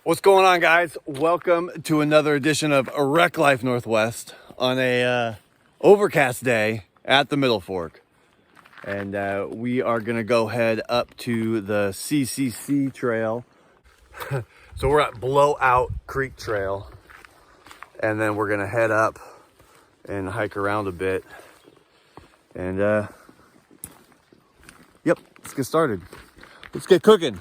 What's going on, guys? Welcome to another edition of Rec Life Northwest on a overcast day at the Middle Fork. And we are gonna go head up to the CCC trail. So we're at Blowout Creek trail. And then we're gonna head up and hike around a bit. And yep, let's get started. Let's get cooking.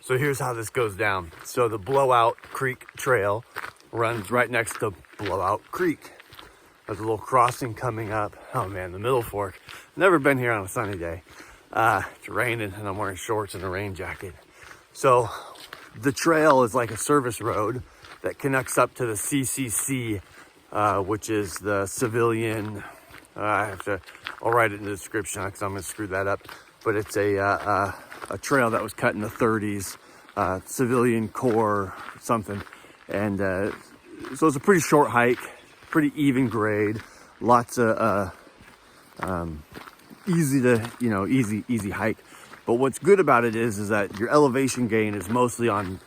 So here's how this goes down. So the Blowout Creek trail runs right next to Blowout Creek. There's a little crossing coming up. Oh man, the Middle Fork. Never been here on a sunny day. It's raining and I'm wearing shorts and a rain jacket. So the trail is like a service road that connects up to the CCC, which is the Civilian, I'll write it in the description because I'm gonna screw that up. But it's a trail that was cut in the 30s, Civilian Corps something. And so it's a pretty short hike, pretty even grade, lots of easy hike. But what's good about it is that your elevation gain is mostly on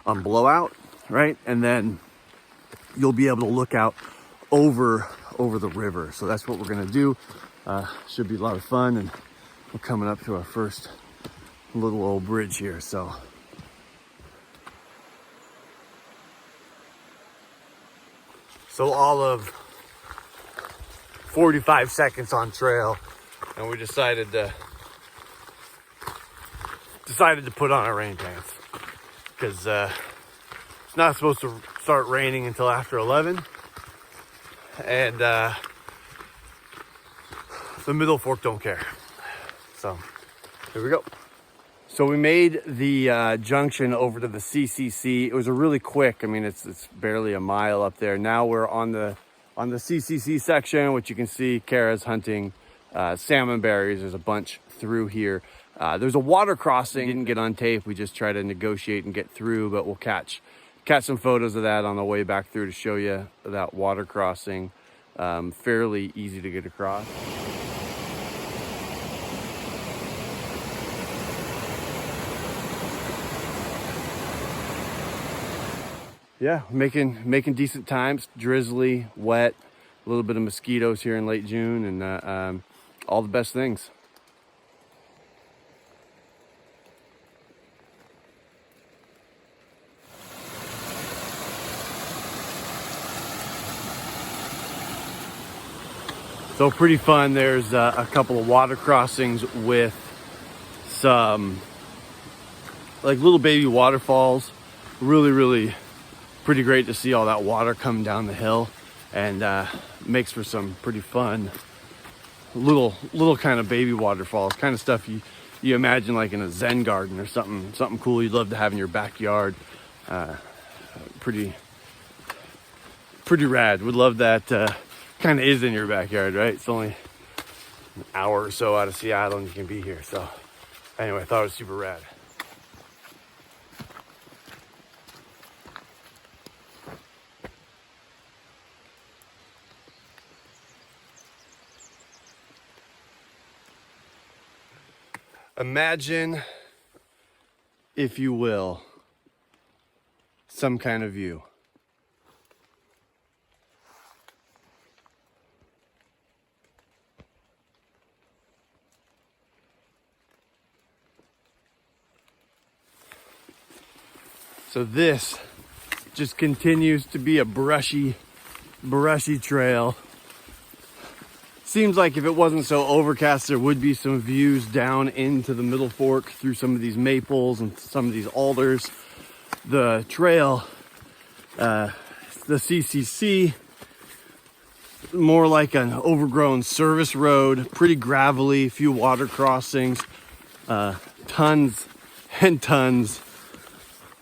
Blowout, right? And then you'll be able to look out over the river. So that's what we're gonna do. Should be a lot of fun, and we're coming up to our first little old bridge here. So all of 45 seconds on trail, and we decided to put on our rain pants because it's not supposed to start raining until after 11, and the Middle Fork don't care. So here we go. So we made the junction over to the CCC. It was a really quick, I mean, it's barely a mile up there. Now we're on the CCC section, which you can see Kara's hunting salmonberries. There's a bunch through here. There's a water crossing. Didn't get on tape. We just try to negotiate and get through, but we'll catch some photos of that on the way back through to show you that water crossing. Fairly easy to get across. Yeah, making decent times. Drizzly, wet, a little bit of mosquitoes here in late June, and all the best things. So pretty fun. There's a couple of water crossings with some like little baby waterfalls. Really pretty great to see all that water come down the hill, and makes for some pretty fun little kind of baby waterfalls, kind of stuff you imagine like in a Zen garden or something cool you'd love to have in your backyard. Pretty rad. Would love that. Kind of is in your backyard, right? It's only an hour or so out of Seattle and you can be here. So anyway, I thought it was super rad. Imagine, if you will, some kind of view. So this just continues to be a brushy trail. Seems like if it wasn't so overcast, there would be some views down into the Middle Fork through some of these maples and some of these alders. The trail, the CCC, more like an overgrown service road, pretty gravelly, few water crossings, tons and tons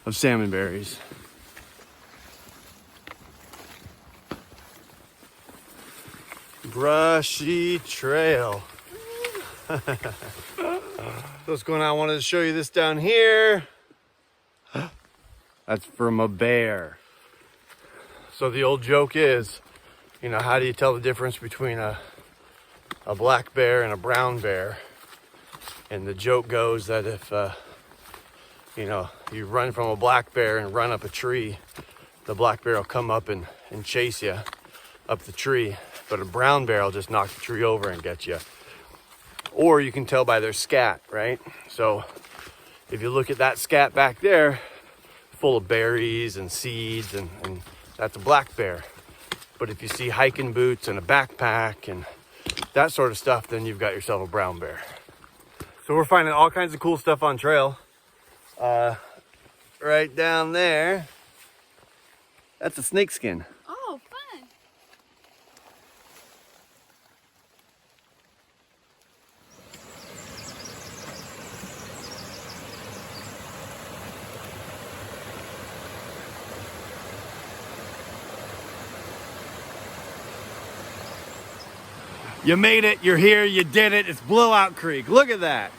of salmonberries. Brushy trail. What's going on? I wanted to show you this down here. That's from a bear. So the old joke is, you know, how do you tell the difference between a black bear and a brown bear? And the joke goes that if, you know, you run from a black bear and run up a tree, the black bear will come up and chase you up the tree, but a brown bear will just knock the tree over and get you. Or you can tell by their scat, right? So if you look at that scat back there, full of berries and seeds, and that's a black bear. But if you see hiking boots and a backpack and that sort of stuff, then you've got yourself a brown bear. So we're finding all kinds of cool stuff on trail. Right down there, that's a snake skin. Oh, fun. You made it, you're here, you did it. It's Blowout Creek. Look at that.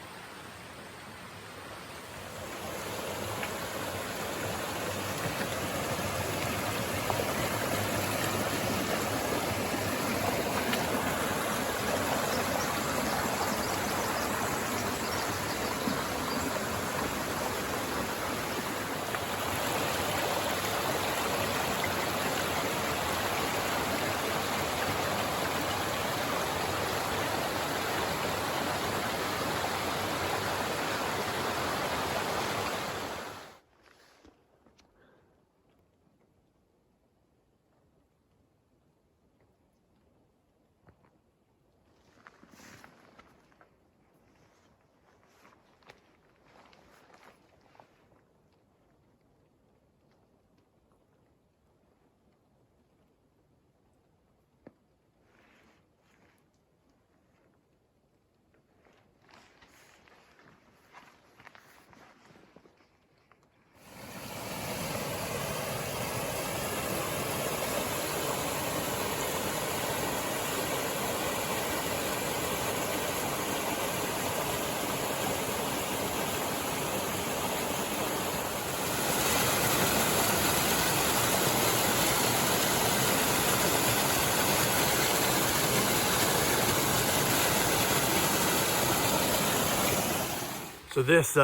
So this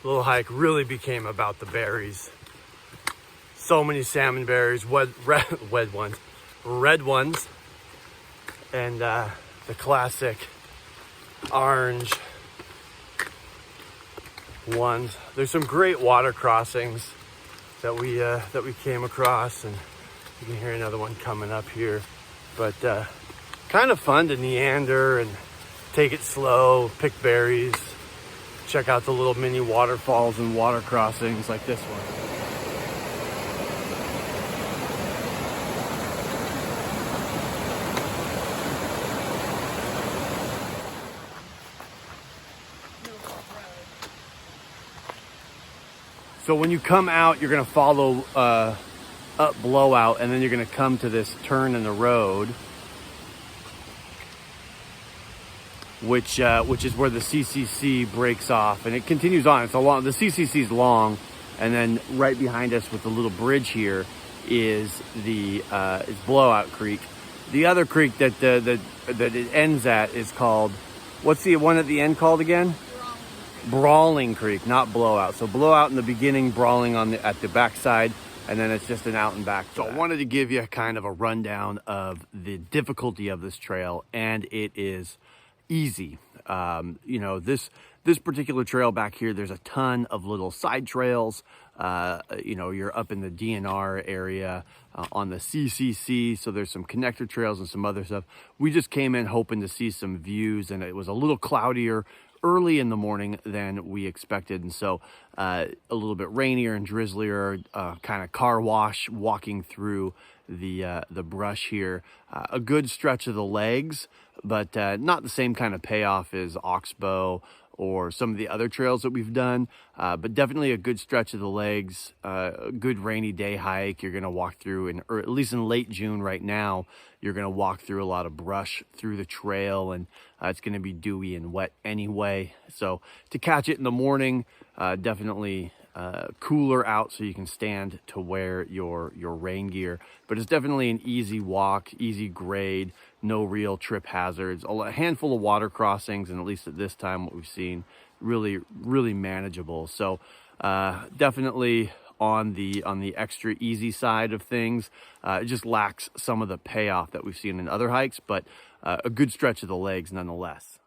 little hike really became about the berries. So many salmonberries, red ones, and the classic orange ones. There's some great water crossings that we came across, and you can hear another one coming up here. But kind of fun to meander and take it slow, pick berries. Check out the little mini waterfalls and water crossings like this one. So when you come out, you're gonna follow up Blowout, and then you're gonna come to this turn in the road, which is where the CCC breaks off, and it continues on. It's a long. The CCC is long, and then right behind us with the little bridge here is is Blowout Creek. The other creek that it ends at is called, what's the one at the end called again? Brawling Creek, not Blowout. So Blowout in the beginning, Brawling at the backside, and then it's just an out and back. So I wanted to give you kind of a rundown of the difficulty of this trail, and it is easy. You know, this particular trail back here, there's a ton of little side trails. You know, you're up in the DNR area on the CCC, so there's some connector trails and some other stuff. We just came in hoping to see some views, and it was a little cloudier early in the morning than we expected, and so a little bit rainier and drizzlier, kind of car wash walking through the brush here. A good stretch of the legs, but not the same kind of payoff as Oxbow or some of the other trails that we've done, but definitely a good stretch of the legs. A good rainy day hike. You're gonna walk through, or at least in late June right now, you're gonna walk through a lot of brush through the trail, and it's gonna be dewy and wet anyway. So to catch it in the morning, definitely cooler out so you can stand to wear your rain gear. But it's definitely an easy walk, easy grade, no real trip hazards. A handful of water crossings, and at least at this time what we've seen, really manageable. So definitely on the extra easy side of things. It just lacks some of the payoff that we've seen in other hikes, but a good stretch of the legs nonetheless.